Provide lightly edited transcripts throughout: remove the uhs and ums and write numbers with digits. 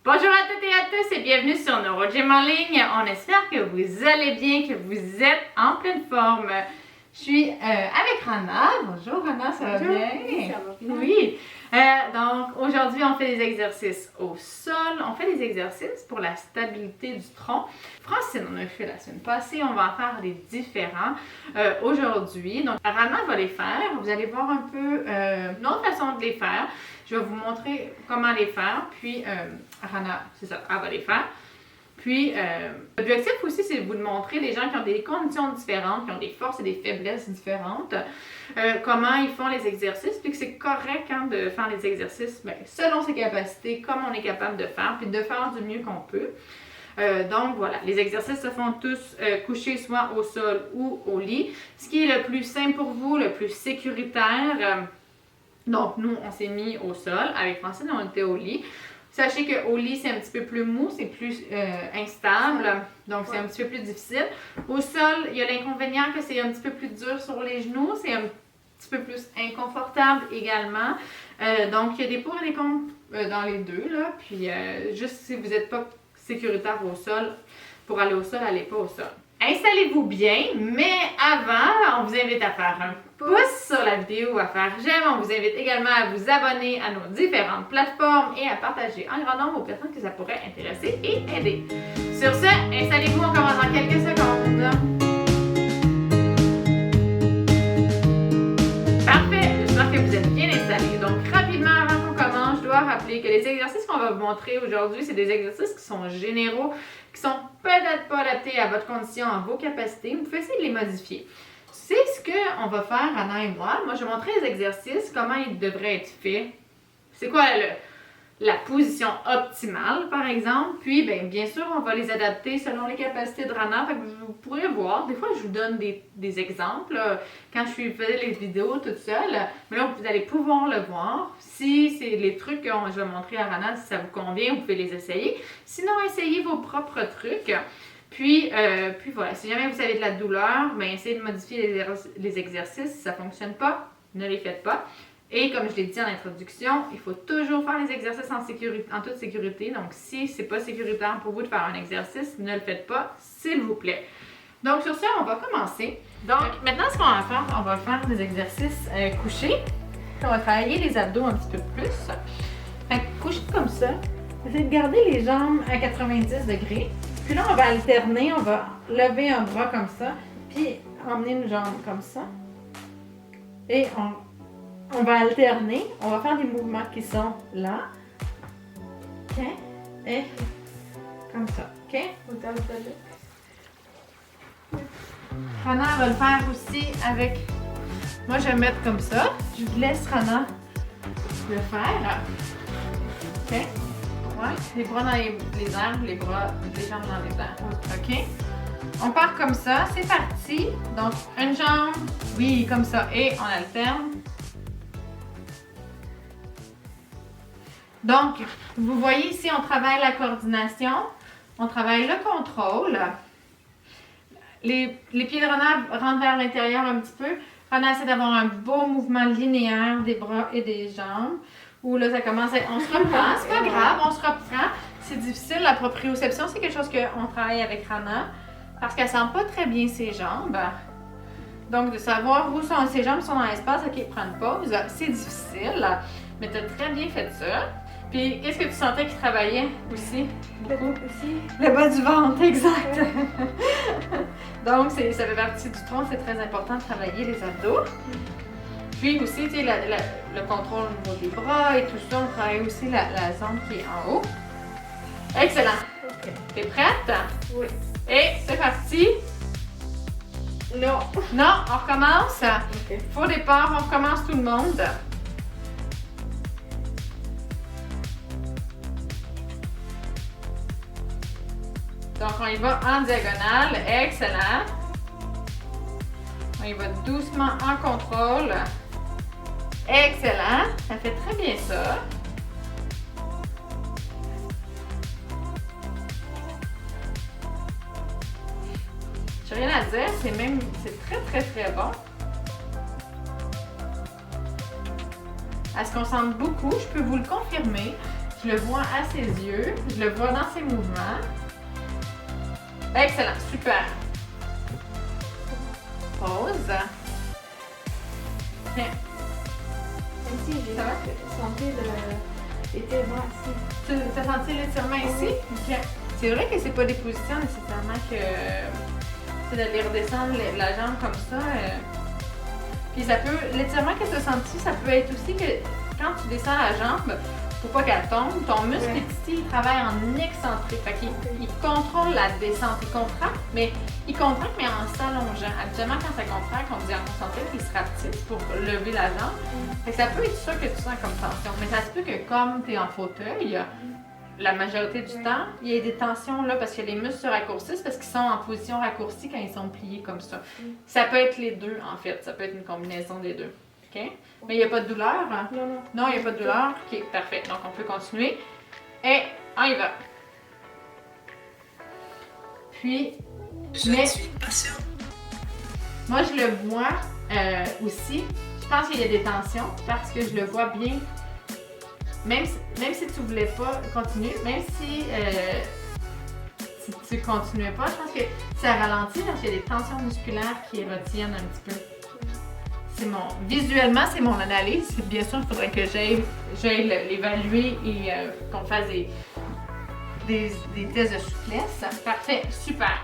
Bonjour à toutes et à tous et bienvenue sur NeuroGym en ligne. On espère que vous allez bien, que vous êtes en pleine forme. Je suis avec Rana. Bonjour Rana, ça va bien? Oui, ça va bien. Oui. Donc aujourd'hui, on fait des exercices au sol. On fait des exercices pour la stabilité du tronc. Francine, on a fait la semaine passée. On va en faire des différents aujourd'hui. Donc Rana va les faire. Vous allez voir un peu une autre façon de les faire. Je vais vous montrer comment les faire. Puis Rana, c'est ça, elle va les faire. Puis, l'objectif aussi, c'est de vous montrer des gens qui ont des conditions différentes, qui ont des forces et des faiblesses différentes, comment ils font les exercices, puis que c'est correct de faire les exercices selon ses capacités, comme on est capable de faire, puis de faire du mieux qu'on peut. Donc voilà, les exercices se font tous couchés soit au sol ou au lit. Ce qui est le plus simple pour vous, le plus sécuritaire. Donc nous, on s'est mis au sol. Avec Francine, on était au lit. Sachez qu'au lit, c'est un petit peu plus mou, c'est plus instable, donc c'est un petit peu plus difficile. Au sol, il y a l'inconvénient que c'est un petit peu plus dur sur les genoux, c'est un petit peu plus inconfortable également. Donc, il y a des pour et des contre dans les deux, là. Puis, juste si vous n'êtes pas sécuritaire au sol, pour aller au sol, allez pas au sol. Installez-vous bien, mais avant, on vous invite à faire un pouce sur la vidéo, à faire j'aime. On vous invite également à vous abonner à nos différentes plateformes et à partager en grand nombre aux personnes que ça pourrait intéresser et aider. Sur ce, installez-vous, on commence dans quelques secondes. Parfait, j'espère que vous êtes bien installés. Donc rapidement, avant qu'on commence, je dois rappeler que les exercices qu'on va vous montrer aujourd'hui, c'est des exercices qui sont généraux, qui sont peut-être pas adaptés à votre condition, à vos capacités. Vous pouvez essayer de les modifier. C'est ce qu'on va faire, Anna et moi. Moi, je vais montrer les exercices, comment ils devraient être faits. C'est quoi la position optimale, par exemple. Puis, bien sûr, on va les adapter selon les capacités de Rana. Fait que vous pourrez voir. Des fois, je vous donne des exemples quand je faisais les vidéos toute seule. Mais là, vous allez pouvoir le voir. Si c'est les trucs que je vais montrer à Rana, si ça vous convient, vous pouvez les essayer. Sinon, essayez vos propres trucs. Puis voilà, si jamais vous avez de la douleur, essayez de modifier les exercices. Si ça ne fonctionne pas, ne les faites pas. Et comme je l'ai dit en introduction, il faut toujours faire les exercices en toute sécurité. Donc, si ce n'est pas sécuritaire pour vous de faire un exercice, ne le faites pas, s'il vous plaît. Donc, sur ce, on va commencer. Donc, maintenant, ce qu'on va faire, on va faire des exercices couchés. On va travailler les abdos un petit peu plus. Fait que coucher comme ça, essayez de garder les jambes à 90 degrés. Puis là, on va alterner, on va lever un bras comme ça, puis emmener une jambe comme ça. Et on va alterner, on va faire des mouvements qui sont là. OK? Et comme ça. OK? Rana va le faire aussi avec... Moi, je vais me mettre comme ça. Je vous laisse Rana le faire. OK? Ouais, les bras dans les airs, les jambes dans les airs. OK? On part comme ça, c'est parti. Donc, une jambe, oui, comme ça, et on alterne. Donc, vous voyez ici, on travaille la coordination, on travaille le contrôle. Les pieds de Rana rentrent vers l'intérieur un petit peu. Rana essaie d'avoir un beau mouvement linéaire des bras et des jambes. Où là, ça commence à... On se reprend, c'est pas grave, on se reprend. C'est difficile, la proprioception, c'est quelque chose qu'on travaille avec Rana parce qu'elle sent pas très bien ses jambes. Donc, de savoir où sont ses jambes, sont dans l'espace, ok, prendre une pause, c'est difficile, mais tu as très bien fait ça. Puis, qu'est-ce que tu sentais qu'il travaillait aussi? Beaucoup aussi. Le bas du ventre, exact. Donc, ça fait partie du tronc, c'est très important de travailler les abdos. Puis aussi, tu sais, le contrôle au niveau des bras et tout ça, on travaille aussi la zone qui est en haut. Excellent. Okay. T'es prête? Oui. Et c'est parti. Non. Non, on recommence. OK. Faux départ, on recommence tout le monde. Donc, on y va en diagonale. Excellent. On y va doucement en contrôle. Excellent. Ça fait très bien ça. J'ai rien à dire. C'est très, très, très bon. À ce qu'on sente beaucoup, je peux vous le confirmer. Je le vois à ses yeux. Je le vois dans ses mouvements. Excellent, super. Pause. Bien. Même si j'ai Ça va? senti l'étirement ici. Tu as senti l'étirement ici? Ok. C'est vrai que c'est pas des positions nécessairement que c'est d'aller redescendre la jambe comme ça. Puis ça peut, l'étirement que tu as senti, ça peut être aussi que quand tu descends la jambe, faut pas qu'elle tombe, ton muscle ici, il travaille en excentrique. Fait qu'il il contrôle la descente. Il contracte, mais en s'allongeant. Habituellement, quand ça contracte, on dit en concentrique, il se rapetisse pour lever la jambe. Fait que ça peut être ça que tu sens comme tension. Mais ça se peut que comme tu es en fauteuil, la majorité du temps, il y a des tensions là parce que les muscles se raccourcissent parce qu'ils sont en position raccourcie quand ils sont pliés comme ça. Ça peut être les deux en fait, ça peut être une combinaison des deux. OK? Mais il n'y a pas de douleur? Hein? Non, non. Non, il n'y a pas de douleur? OK, parfait. Donc on peut continuer. Et on y va. Puis, Je suis patiente. moi je le vois aussi. Je pense qu'il y a des tensions parce que je le vois bien. Même si tu voulais pas continuer, même si tu continuais pas, je pense que ça ralentit parce qu'il y a des tensions musculaires qui retiennent un petit peu. Visuellement, c'est mon analyse. Bien sûr, il faudrait que j'aille l'évaluer et qu'on fasse des tests de souplesse. Parfait, super.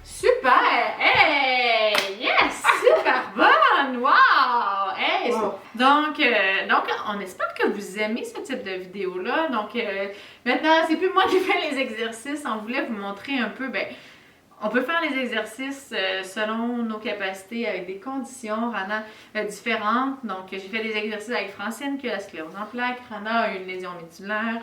Super! Hey! Yes! Super bonne! Wow! Hey! Wow. Donc, on espère que vous aimez ce type de vidéo-là. Donc, maintenant, c'est plus moi qui fais les exercices. On voulait vous montrer un peu, on peut faire les exercices selon nos capacités avec des conditions, Rana, différentes. Donc, j'ai fait des exercices avec Francine qui a la sclérose en plaques. Rana a une lésion médulaire,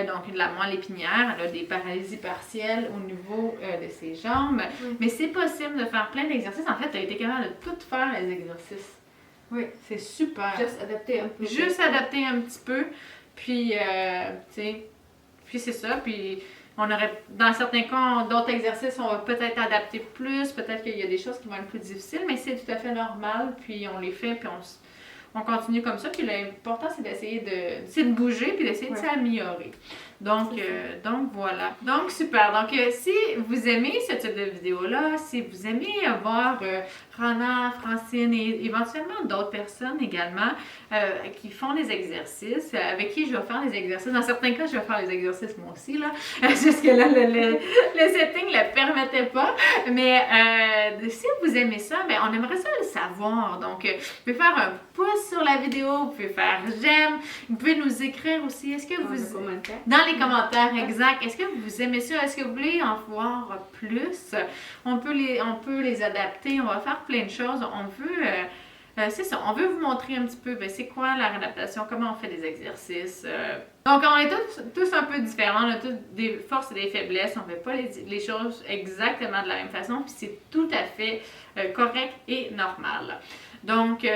donc de la moelle épinière. Elle a des paralysies partielles au niveau de ses jambes. Oui. Mais c'est possible de faire plein d'exercices. En fait, tu as été capable de tout faire les exercices. Oui. C'est super. Juste adapter un peu. Juste adapter un petit peu. Puis, tu sais, puis c'est ça. Puis, on aurait, dans certains cas, d'autres exercices, on va peut-être adapter plus. Peut-être qu'il y a des choses qui vont être plus difficiles, mais c'est tout à fait normal. Puis, on les fait, puis on continue comme ça. Puis, l'important, c'est d'essayer de bouger, puis d'essayer de s'améliorer. Donc, voilà. Donc, super. Donc, si vous aimez ce type de vidéo-là, si vous aimez voir Rana, Francine et éventuellement d'autres personnes également qui font des exercices, avec qui je vais faire des exercices. Dans certains cas, je vais faire les exercices moi aussi, là. Jusque là, le setting ne le permettait pas. Mais si vous aimez ça, on aimerait ça le savoir. Donc, vous pouvez faire un pouce sur la vidéo, vous pouvez faire j'aime, vous pouvez nous écrire aussi. Est-ce que dans les commentaires, exact. Est-ce que vous aimez ça? Est-ce que vous voulez en voir plus? On peut les adapter. On va faire plein de choses. On veut... c'est ça, on veut vous montrer un petit peu c'est quoi la réadaptation, comment on fait des exercices. Donc, on est tous un peu différents, on a tous des forces et des faiblesses, on ne fait pas les choses exactement de la même façon, puis c'est tout à fait correct et normal. Donc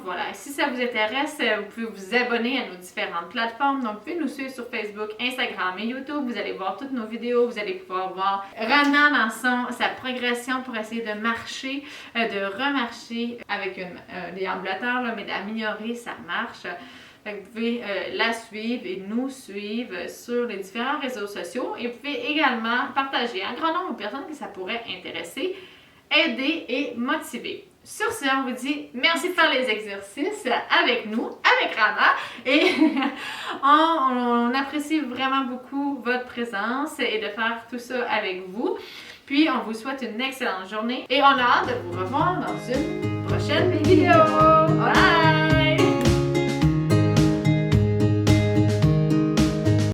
voilà, si ça vous intéresse, vous pouvez vous abonner à nos différentes plateformes. Donc, vous pouvez nous suivre sur Facebook, Instagram et YouTube. Vous allez voir toutes nos vidéos. Vous allez pouvoir voir Rana dans sa progression pour essayer de marcher, de remarcher avec un déambulateur, mais d'améliorer sa marche. Fait que vous pouvez la suivre et nous suivre sur les différents réseaux sociaux. Et vous pouvez également partager un grand nombre de personnes que ça pourrait intéresser, aider et motiver. Sur ce, on vous dit merci de faire les exercices avec nous, avec Rana, et on apprécie vraiment beaucoup votre présence et de faire tout ça avec vous. Puis, on vous souhaite une excellente journée et on a hâte de vous revoir dans une prochaine vidéo.